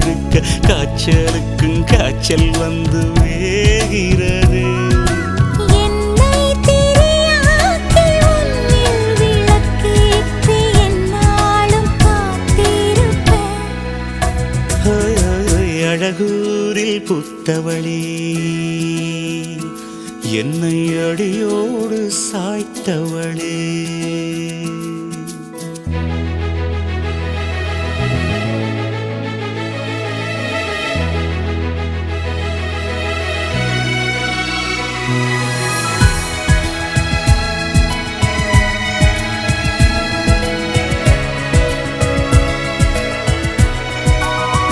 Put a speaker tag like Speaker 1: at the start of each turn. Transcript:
Speaker 1: இருக்க காய்ச்சலுக்கும் காய்ச்சல் வந்து வேகிறது. அழகூரில் புத்தவளே என்னை அடியோடு சாய்த்தவளே.